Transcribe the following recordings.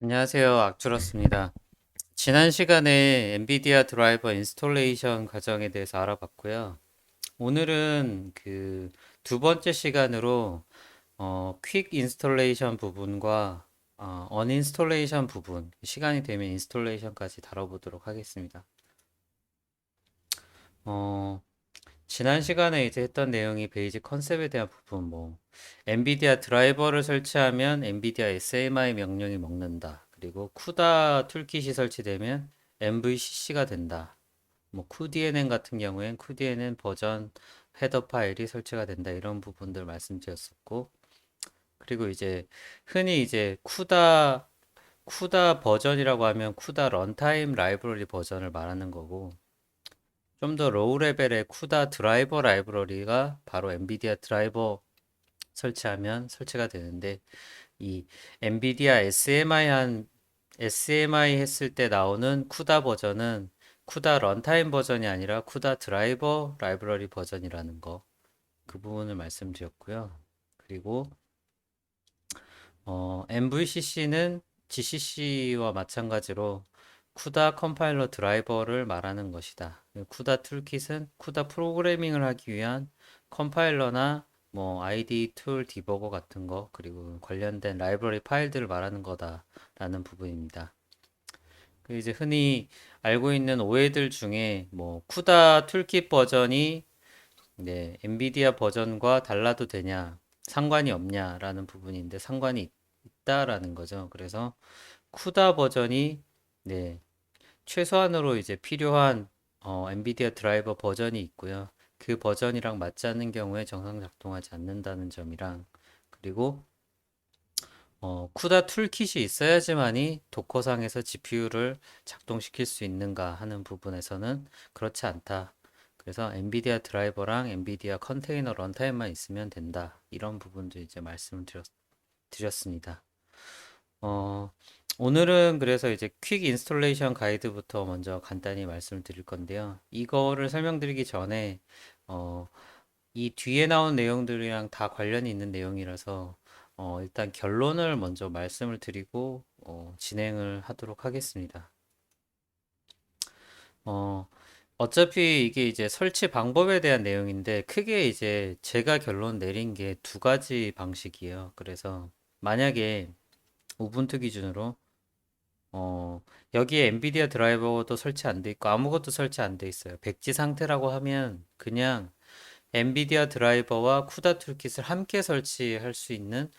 안녕하세요. 악주러스입니다. 지난 시간에 엔비디아 드라이버 인스톨레이션 과정에 대해서 알아봤고요. 오늘은 그 두 번째 시간으로 퀵 인스톨레이션 부분과 언인스톨레이션 부분, 시간이 되면 인스톨레이션까지 다뤄보도록 하겠습니다. 어, 지난 시간에 이제 했던 내용이 베이직 컨셉에 대한 부분, 엔비디아 드라이버를 설치하면 엔비디아 SMI 명령이 먹는다. 그리고 쿠다 툴킷이 설치되면 MVCC가 된다. cuDNN 같은 경우엔 cuDNN 버전 헤더 파일이 설치가 된다. 이런 부분들 말씀드렸었고, 그리고 이제 흔히 이제 쿠다 버전이라고 하면 쿠다 런타임 라이브러리 버전을 말하는 거고, 좀 더 로우 레벨의 쿠다 드라이버 라이브러리가 바로 엔비디아 드라이버 설치하면 설치가 되는데, 이 엔비디아 SMI 했을 때 나오는 쿠다 버전은 쿠다 런타임 버전이 아니라 쿠다 드라이버 라이브러리 버전이라는 거, 그 부분을 말씀드렸고요. 그리고 MVCC는 GCC와 마찬가지로 쿠다 컴파일러 드라이버를 말하는 것이다. 쿠다 툴킷은 쿠다 프로그래밍을 하기 위한 컴파일러나 IDE 툴 디버거 같은 거, 그리고 관련된 라이브러리 파일들을 말하는 거다라는 부분입니다. 그 이제 흔히 알고 있는 오해들 중에 쿠다 툴킷 버전이 엔비디아 버전과 달라도 되냐, 상관이 없냐라는 부분인데 상관이 있다라는 거죠. 그래서 쿠다 버전이 네, 최소한으로 이제 필요한 엔비디아 드라이버 버전이 있고요. 그 버전이랑 맞지 않는 경우에 정상 작동하지 않는다는 점이랑, 그리고 쿠다 툴킷이 있어야지만이 도커상에서 GPU를 작동시킬 수 있는가 하는 부분에서는 그렇지 않다. 그래서 엔비디아 드라이버랑 엔비디아 컨테이너 런타임만 있으면 된다. 이런 부분도 이제 말씀을 드렸습니다. 어, 오늘은 그래서 이제 퀵 인스톨레이션 가이드부터 먼저 간단히 말씀을 드릴 건데요. 이거를 설명드리기 전에 어, 이 뒤에 나온 내용들이랑 다 관련이 있는 내용이라서 일단 결론을 먼저 말씀을 드리고 진행을 하도록 하겠습니다. 어, 어차피 이게 이제 설치 방법에 대한 내용인데 크게 이제 제가 결론 내린 게 두 가지 방식이에요. 그래서 만약에 우분투 기준으로 여기에 엔비디아 드라이버도 설치 안 돼 있고 아무것도 설치 안 돼 있어요. 백지 상태라고 하면 그냥 엔비디아 드라이버와 쿠다 툴킷을 함께 설치할 수 있는,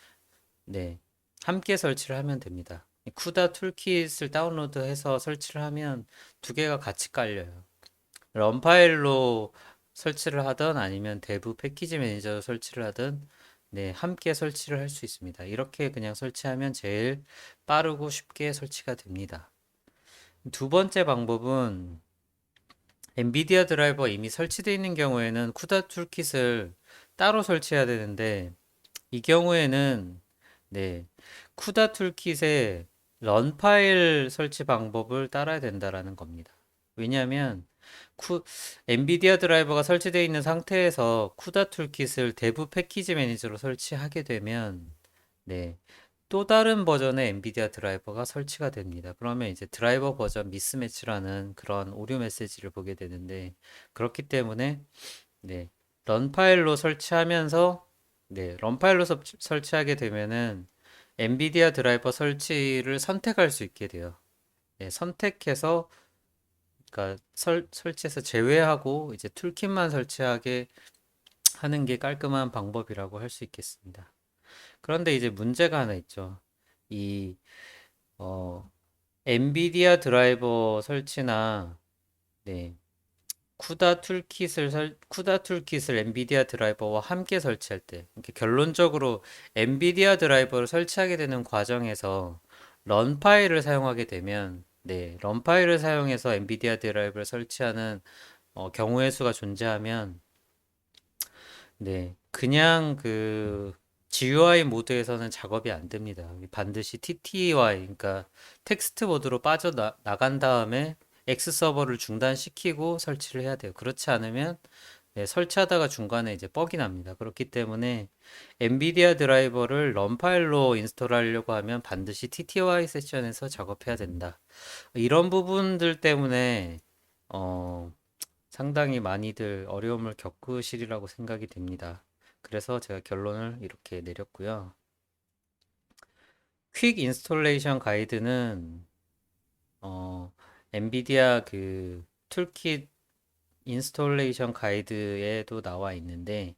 네, 함께 설치를 하면 됩니다. 쿠다 툴킷을 다운로드해서 설치를 하면 두 개가 같이 깔려요. 런 파일로 설치를 하든 아니면 대부 패키지 매니저로 설치를 하든 함께 설치를 할 수 있습니다. 이렇게 그냥 설치하면 제일 빠르고 쉽게 설치가 됩니다. 두 번째 방법은 엔비디아 드라이버 이미 설치되어 있는 경우에는 쿠다 툴킷을 따로 설치해야 되는데, 이 경우에는 쿠다 툴킷의 런 파일 설치 방법을 따라야 된다라는 겁니다. 왜냐하면 쿠, 엔비디아 드라이버가 설치되어 있는 상태에서 쿠다 툴킷을 대부 패키지 매니저로 설치하게 되면 네, 또 다른 버전의 엔비디아 드라이버가 설치가 됩니다. 그러면 이제 드라이버 버전 미스매치라는 그런 오류 메시지를 보게 되는데, 그렇기 때문에 네, 런 파일로 설치하면서 런 파일로 설치하게 되면은 엔비디아 드라이버 설치를 선택할 수 있게 돼요. 선택해서 그러니까 설치해서 제외하고 이제 툴kit만 설치하게 하는 게 깔끔한 방법이라고 할 수 있겠습니다. 그런데 이제 문제가 하나 있죠. 이 어, 엔비디아 드라이버 설치나 네, 쿠다 툴킷을 엔비디아 드라이버와 함께 설치할 때, 이렇게 결론적으로 엔비디아 드라이버를 설치하게 되는 과정에서 런 파일을 사용하게 되면, 런 파일을 사용해서 엔비디아 드라이버를 설치하는 경우의 수가 존재하면, 그냥 그 GUI 모드에서는 작업이 안 됩니다. 반드시 TTY, 그러니까 텍스트 모드로 나간 다음에 X 서버를 중단시키고 설치를 해야 돼요. 그렇지 않으면 네, 설치하다가 중간에 이제 뻑이 납니다. 그렇기 때문에 엔비디아 드라이버를 런 파일로 인스톨하려고 하면 반드시 TTY 세션에서 작업해야 된다. 이런 부분들 때문에 어, 상당히 많이들 어려움을 겪으시리라고 생각이 됩니다. 그래서 제가 결론을 이렇게 내렸고요. 퀵 인스톨레이션 가이드는 어, 엔비디아 그 툴킷 인스톨레이션 가이드에도 나와 있는데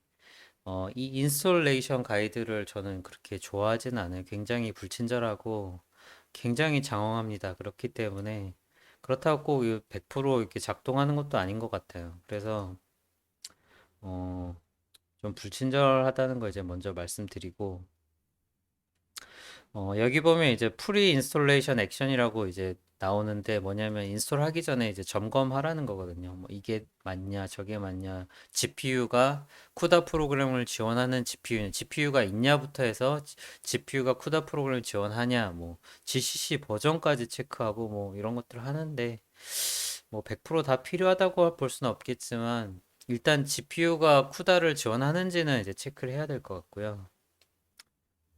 이 인스톨레이션 가이드를 저는 그렇게 좋아하진 않아요. 굉장히 불친절하고 굉장히 장황합니다. 그렇기 때문에 그렇다고 꼭 100% 이렇게 작동하는 것도 아닌 것 같아요. 그래서 어, 좀 불친절하다는 걸 이제 먼저 말씀드리고 여기 보면 이제 프리 인스톨레이션 액션이라고 이제 나오는데 뭐냐면 인스톨하기 전에 이제 점검하라는 거거든요. 뭐 이게 맞냐, 저게 맞냐, GPU가 쿠다 프로그램을 지원하는 GPU가 있냐부터 해서 GPU가 쿠다 프로그램을 지원하냐, 뭐 GCC 버전까지 체크하고 뭐 이런 것들을 하는데 뭐 100%다 필요하다고 볼 수는 없겠지만 일단 GPU가 쿠다를 지원하는지는 이제 체크를 해야 될 것 같고요.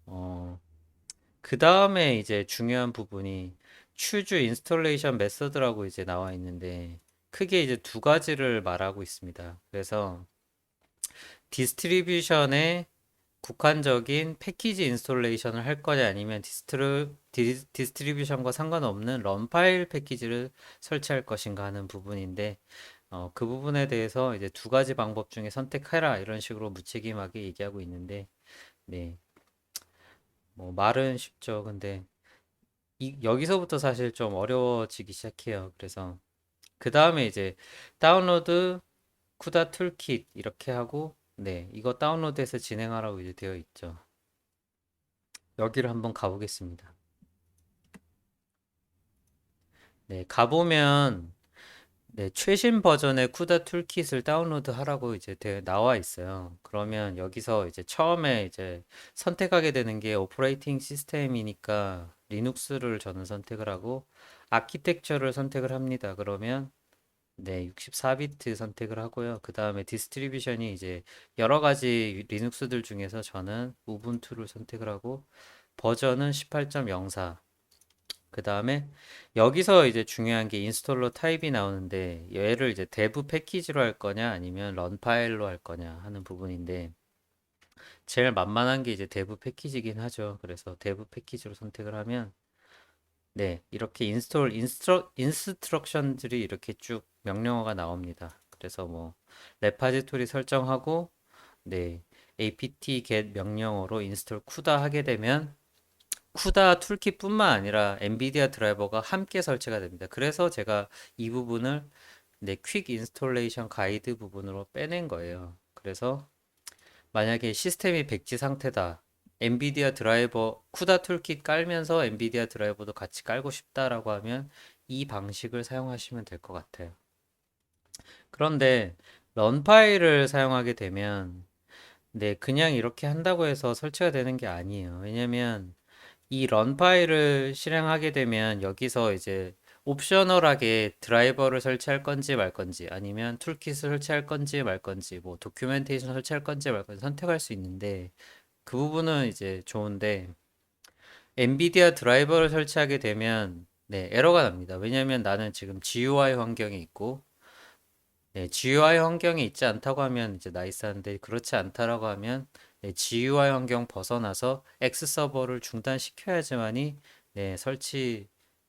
어, 그 다음에 이제 중요한 부분이 choose installation method라고 이제 나와 있는데 크게 이제 두 가지를 말하고 있습니다. 그래서 디스트리뷰션에 국한적인 패키지 인스톨레이션을 할 거냐 아니면 디스트리뷰션과 상관없는 런 파일 패키지를 설치할 것인가 하는 부분인데 그 부분에 대해서 이제 두 가지 방법 중에 선택해라 이런 식으로 무책임하게 얘기하고 있는데 네. 뭐 말은 쉽죠. 근데 여기서부터 사실 좀 어려워지기 시작해요. 그래서 그 다음에 이제 다운로드 쿠다 툴킷 이렇게 하고 네 이거 다운로드해서 진행하라고 이제 되어 있죠. 여기를 한번 가보겠습니다. 네 가보면 네 최신 버전의 쿠다 툴킷을 다운로드 하라고 이제 나와 있어요. 그러면 여기서 이제 처음에 이제 선택하게 되는 게 오퍼레이팅 시스템이니까 리눅스를 저는 선택을 하고 아키텍처를 선택을 합니다. 그러면 네, 64비트 선택을 하고요. 그 다음에 디스트리뷰션이 이제 여러 가지 리눅스들 중에서 저는 우분투를 선택을 하고 버전은 18.04. 그 다음에 여기서 이제 중요한 게 인스톨러 타입이 나오는데 얘를 이제 대부 패키지로 할 거냐 아니면 런 파일로 할 거냐 하는 부분인데 제일 만만한 게 이제 대부 패키지긴 하죠. 그래서 대부 패키지로 선택을 하면 네, 이렇게 인스트럭션들이 이렇게 쭉 명령어가 나옵니다. 그래서 뭐 레파지토리 설정하고 네, apt get 명령어로 인스톨 쿠다 하게 되면 쿠다 툴킷뿐만 아니라 엔비디아 드라이버가 함께 설치가 됩니다. 그래서 제가 이 부분을 네, 퀵 인스톨레이션 가이드 부분으로 빼낸 거예요. 그래서 만약에 시스템이 백지 상태다. 엔비디아 드라이버 쿠다 툴킷 깔면서 엔비디아 드라이버도 같이 깔고 싶다라고 하면 이 방식을 사용하시면 될 것 같아요. 그런데 런 파일을 사용하게 되면 네, 그냥 이렇게 한다고 해서 설치가 되는 게 아니에요. 왜냐면 이 런 파일을 실행하게 되면 여기서 이제 옵셔널하게 드라이버를 설치할 건지 말 건지 아니면 툴킷을 설치할 건지 말 건지 뭐 도큐멘테이션 설치할 건지 말 건지 선택할 수 있는데 그 부분은 이제 좋은데 엔비디아 드라이버를 설치하게 되면 네, 에러가 납니다. 왜냐하면 나는 지금 GUI 환경에 있고 네, GUI 환경에 있지 않다고 하면 이제 나이스한데 그렇지 않다라고 하면 네, GUI 환경 벗어나서 X 서버를 중단시켜야지만이 네,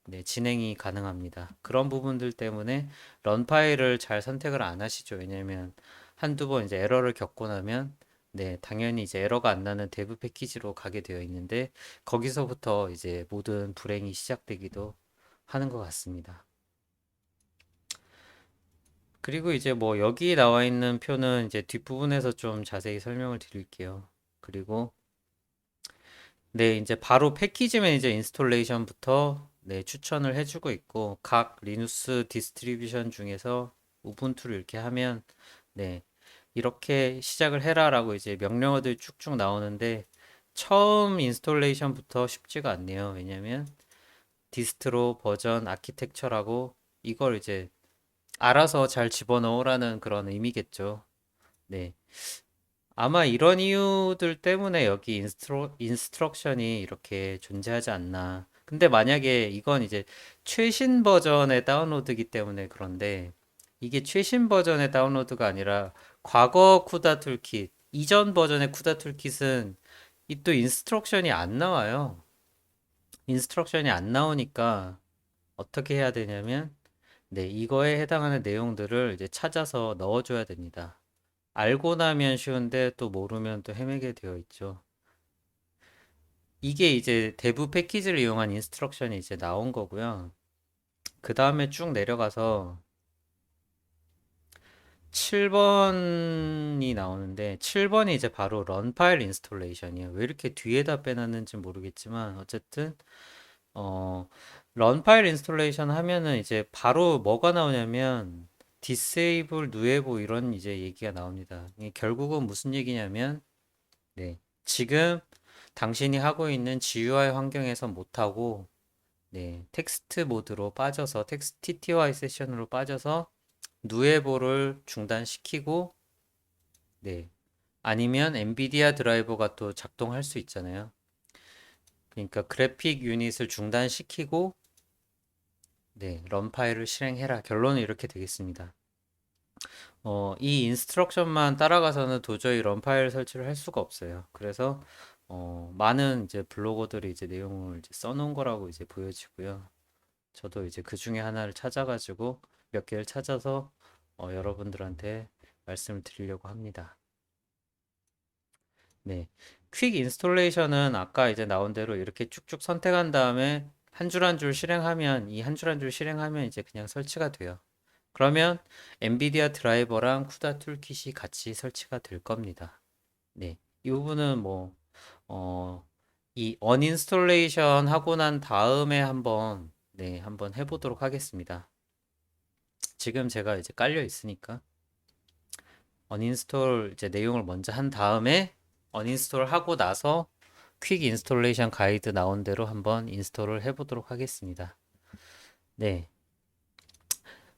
네, 진행이 가능합니다. 그런 부분들 때문에 런 파일을 잘 선택을 안 하시죠. 왜냐면 한두 번 이제 에러를 겪고 나면 네, 당연히 이제 에러가 안 나는 대부 패키지로 가게 되어 있는데 거기서부터 이제 모든 불행이 시작되기도 하는 것 같습니다. 그리고 이제 뭐 여기 나와 있는 표는 이제 뒷부분에서 좀 자세히 설명을 드릴게요. 그리고 네, 이제 바로 패키지 매니저 인스톨레이션부터 네, 추천을 해주고 있고 각 리누스 디스트리뷰션 중에서 우분투를 이렇게 하면 네, 이렇게 시작을 해라라고 이제 명령어들이 쭉쭉 나오는데 처음 인스톨레이션부터 쉽지가 않네요. 왜냐면 디스트로 버전 아키텍처라고 이걸 이제 알아서 잘 집어넣으라는 그런 의미겠죠. 네. 아마 이런 이유들 때문에 여기 인스트럭션이 이렇게 존재하지 않나. 근데 만약에 이건 이제 최신 버전의 다운로드이기 때문에 그런데 이게 최신 버전의 다운로드가 아니라 과거 쿠다 툴킷, 이전 버전의 쿠다 툴킷은 이 또 인스트럭션이 안 나와요. 인스트럭션이 안 나오니까 어떻게 해야 되냐면 네, 이거에 해당하는 내용들을 이제 찾아서 넣어줘야 됩니다. 알고 나면 쉬운데 또 모르면 또 헤매게 되어 있죠. 이게 이제 대부 패키지를 이용한 인스트럭션이 이제 나온 거고요. 그 다음에 쭉 내려가서 7번이 나오는데 7번이 이제 바로 런 파일 인스톨레이션이에요. 왜 이렇게 뒤에다 빼놨는지 모르겠지만 어쨌든 런 파일 인스톨레이션 하면은 이제 바로 뭐가 나오냐면 disable, nuevo 이런 이제 얘기가 나옵니다. 이게 결국은 무슨 얘기냐면 네. 지금 당신이 하고 있는 GUI 환경에서 못하고, 네. 텍스트 모드로 빠져서, 텍스트 TTY 세션으로 빠져서, 누에보를 중단시키고, 네. 아니면 엔비디아 드라이버가 또 작동할 수 있잖아요. 그러니까 그래픽 유닛을 중단시키고, 네. 런 파일을 실행해라. 결론은 이렇게 되겠습니다. 이 인스트럭션만 따라가서는 도저히 런 파일 설치를 할 수가 없어요. 그래서 많은 이제 블로거들이 이제 내용을 이제 써놓은 거라고 이제 보여지고요. 저도 이제 그 중에 하나를 찾아가지고 몇 개를 찾아서 여러분들한테 말씀을 드리려고 합니다. 네. 퀵 인스톨레이션은 아까 이제 나온 대로 이렇게 쭉쭉 선택한 다음에 한 줄 한 줄 실행하면 이 한 줄 한 줄 실행하면 이제 그냥 설치가 돼요. 그러면 엔비디아 드라이버랑 쿠다 툴킷이 같이 설치가 될 겁니다. 네. 이 부분은 뭐, 이 언인스톨레이션 하고 난 다음에 한번, 네, 한번 해보도록 하겠습니다. 지금 제가 이제 깔려 있으니까 언인스톨 이제 내용을 먼저 한 다음에 언인스톨 하고 나서 퀵 인스톨레이션 가이드 나온 대로 한번 인스톨을 해보도록 하겠습니다. 네.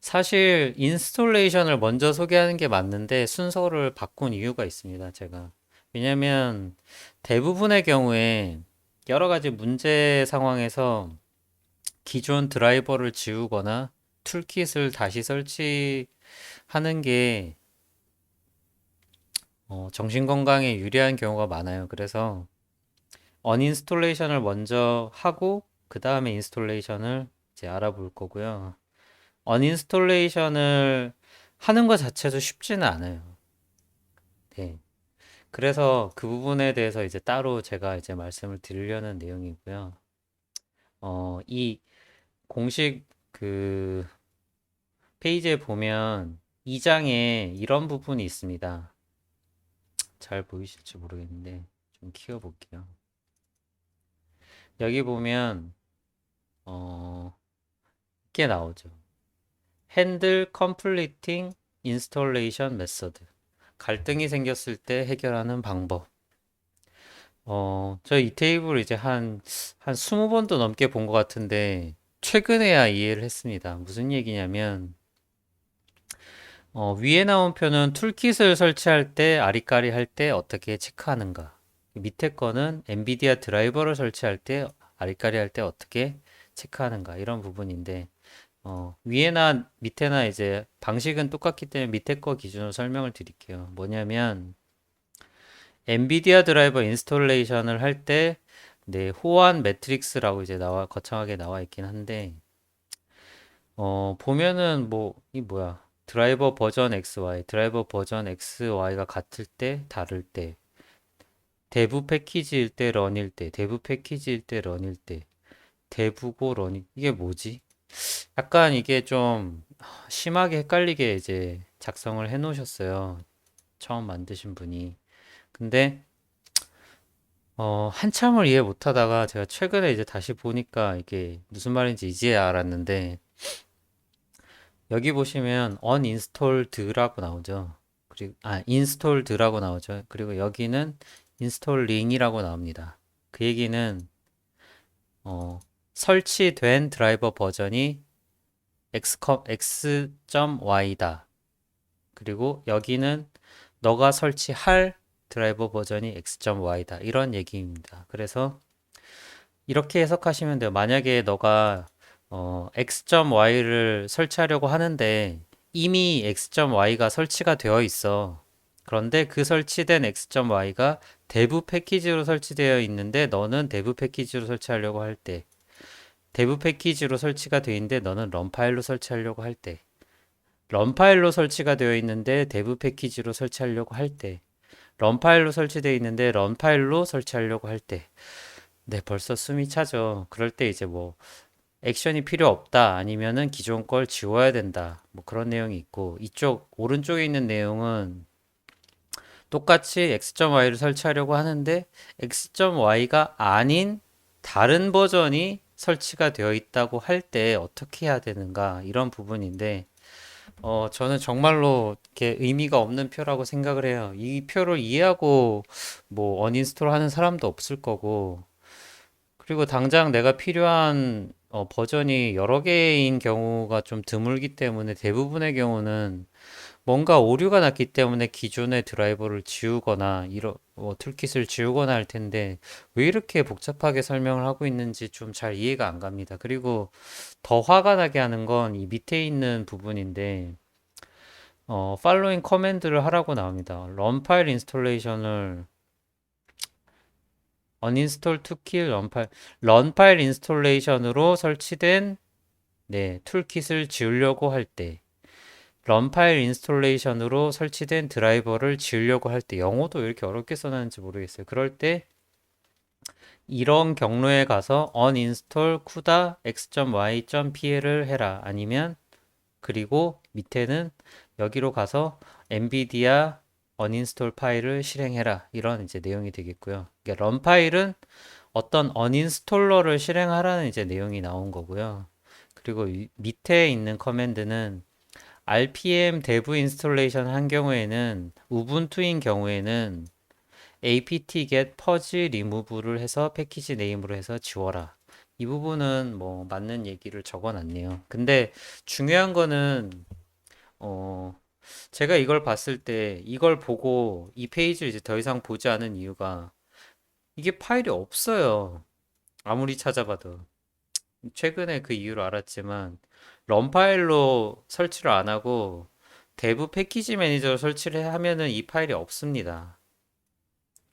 사실 인스톨레이션을 먼저 소개하는 게 맞는데 순서를 바꾼 이유가 있습니다, 제가. 왜냐면 대부분의 경우에 여러 가지 문제 상황에서 기존 드라이버를 지우거나 툴킷을 다시 설치하는 게 정신 건강에 유리한 경우가 많아요. 그래서 언인스톨레이션을 먼저 하고 그 다음에 인스톨레이션을 이제 알아볼 거고요. 언인스톨레이션을 하는 것 자체도 쉽지는 않아요. 네. 그래서 그 부분에 대해서 이제 따로 제가 이제 말씀을 드리려는 내용이고요. 이 공식 그 페이지에 보면 2장에 이런 부분이 있습니다. 잘 보이실지 모르겠는데 좀 키워볼게요. 여기 보면 이게 나오죠. Handle Completing Installation Method. 갈등이 생겼을 때 해결하는 방법. 저 이 테이블 이제 한 20번도 넘게 본 것 같은데, 최근에야 이해를 했습니다. 무슨 얘기냐면, 위에 나온 표는 툴킷을 설치할 때, 아리까리 할 때 어떻게 체크하는가. 밑에 거는 엔비디아 드라이버를 설치할 때, 아리까리 할 때 어떻게 체크하는가. 이런 부분인데, 위에나 밑에나 이제 방식은 똑같기 때문에 밑에 거 기준으로 설명을 드릴게요. 뭐냐면, 엔비디아 드라이버 인스톨레이션을 할 때, 네, 호환 매트릭스라고 이제 거창하게 나와 있긴 한데, 보면은 뭐, 이 뭐야. 드라이버 버전 XY, 드라이버 버전 XY가 같을 때, 다를 때, 대부 패키지일 때, 런일 때, 대부 패키지일 때, 런일 때, 대부고 런일, 이게 뭐지? 약간 이게 좀 심하게 헷갈리게 이제 작성을 해 놓으셨어요. 처음 만드신 분이. 근데 한참을 이해 못 하다가 제가 최근에 이제 다시 보니까 이게 무슨 말인지 이제야 알았는데 여기 보시면 uninstalled라고 나오죠. 그리고 installed라고 나오죠. 그리고 여기는 installling이라고 나옵니다. 그 얘기는 어, 설치된 드라이버 버전이 x.y다. 그리고 여기는 너가 설치할 드라이버 버전이 x.y다. 이런 얘기입니다. 그래서 이렇게 해석하시면 돼요. 만약에 너가 x.y를 설치하려고 하는데 이미 x.y가 설치가 되어 있어. 그런데 그 설치된 x.y가 대부 패키지로 설치되어 있는데 너는 대부 패키지로 설치하려고 할 때, 대부 패키지로 설치가 되어 있는데 너는 런 파일로 설치하려고 할 때, 런 파일로 설치가 되어 있는데 대부 패키지로 설치하려고 할 때, 런 파일로 설치되어 있는데 런 파일로 설치하려고 할 때, 네, 벌써 숨이 차죠. 그럴 때 이제 뭐 액션이 필요 없다 아니면은 기존 걸 지워야 된다 뭐 그런 내용이 있고 이쪽 오른쪽에 있는 내용은 똑같이 x.y를 설치하려고 하는데 x.y가 아닌 다른 버전이 설치가 되어 있다고 할 때 어떻게 해야 되는가 이런 부분인데 저는 정말로 이렇게 의미가 없는 표라고 생각을 해요. 이 표를 이해하고 뭐 언인스톨 하는 사람도 없을 거고 그리고 당장 내가 필요한 버전이 여러 개인 경우가 좀 드물기 때문에 대부분의 경우는 뭔가 오류가 났기 때문에 기존의 드라이버를 지우거나 툴킷을 지우거나 할 텐데 왜 이렇게 복잡하게 설명을 하고 있는지 좀 잘 이해가 안 갑니다. 그리고 더 화가 나게 하는 건 이 밑에 있는 부분인데 following 커맨드를 하라고 나옵니다. run 파일 인스톨레이션을 uninstall to kill run 파일 인스톨레이션으로 설치된 네, 툴킷을 지우려고 할 때, 런 파일 인스톨레이션으로 설치된 드라이버를 지우려고 할 때, 영어도 왜 이렇게 어렵게 써놨는지 모르겠어요. 그럴 때 이런 경로에 가서 uninstall kuda x.y.pl을 해라. 아니면 그리고 밑에는 여기로 가서 nvidia uninstall 파일을 실행해라. 이런 이제 내용이 되겠고요. 그러니까 런 파일은 어떤 unin스톨러를 실행하라는 이제 내용이 나온 거고요. 그리고 밑에 있는 커맨드는 RPM dev 인스톨레이션 한 경우에는 우분투인 경우에는 apt-get purge remove를 해서 패키지 네임으로 해서 지워라. 이 부분은 뭐 맞는 얘기를 적어놨네요. 근데 중요한 거는 어 제가 이걸 봤을 때 이걸 보고 이 페이지를 이제 더 이상 보지 않은 이유가 이게 파일이 없어요. 아무리 찾아봐도. 최근에 그 이유를 알았지만 런 파일로 설치를 안 하고 대부 패키지 매니저로 설치를 하면은 이 파일이 없습니다.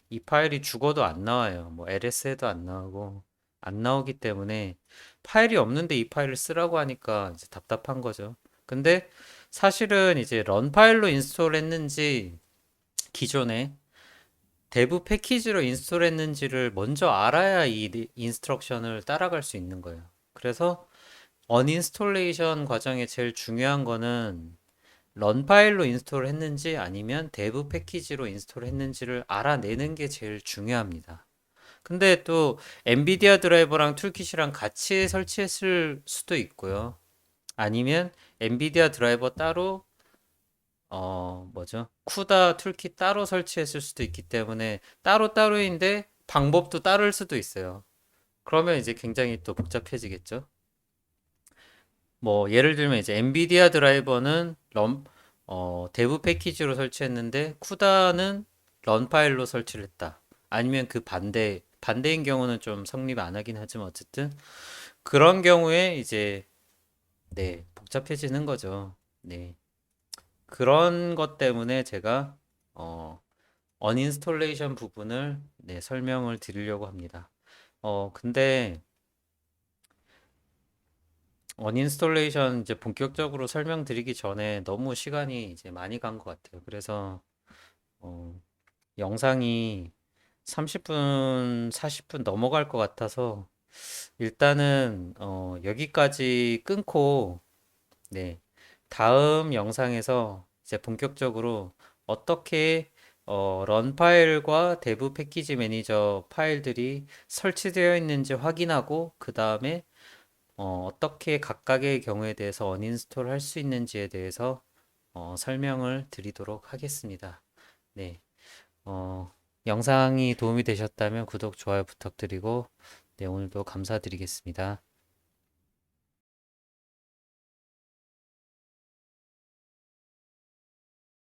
이 파일이 죽어도 안 나와요. 뭐 LS에도 안 나오고 안 나오기 때문에 파일이 없는데 이 파일을 쓰라고 하니까 이제 답답한 거죠. 근데 사실은 이제 런 파일로 인스톨 했는지 기존에 대부 패키지로 인스톨 했는지를 먼저 알아야 이 인스트럭션을 따라갈 수 있는 거예요. 그래서 언인스톨레이션 과정에 제일 중요한 거는 런 파일로 인스톨을 했는지 아니면 대부 패키지로 인스톨을 했는지를 알아내는 게 제일 중요합니다. 근데 또 엔비디아 드라이버랑 툴킷이랑 같이 설치했을 수도 있고요. 아니면 엔비디아 드라이버 따로 뭐죠? 쿠다 툴킷 따로 설치했을 수도 있기 때문에 따로따로인데 방법도 따를 수도 있어요. 그러면 이제 굉장히 또 복잡해지겠죠? 뭐 예를 들면 이제 엔비디아 드라이버는 대부 패키지로 설치했는데 쿠다는 런 파일로 설치를 했다. 아니면 그 반대인 경우는 좀 성립 안 하긴 하지만 어쨌든 그런 경우에 이제 네, 복잡해지는 거죠. 네. 그런 것 때문에 제가 언인스톨레이션 부분을 네, 설명을 드리려고 합니다. 근데 언인스톨레이션 이제 본격적으로 설명드리기 전에 너무 시간이 이제 많이 간 것 같아요. 그래서 어, 영상이 30분, 40분 넘어갈 것 같아서 일단은 여기까지 끊고 네, 다음 영상에서 이제 본격적으로 어떻게 런 파일과 대부 패키지 매니저 파일들이 설치되어 있는지 확인하고 그 다음에 어떻게 각각의 경우에 대해서 언인스톨 할 수 있는지에 대해서 설명을 드리도록 하겠습니다. 네, 어, 영상이 도움이 되셨다면 구독, 좋아요 부탁드리고, 네, 오늘도 감사드리겠습니다.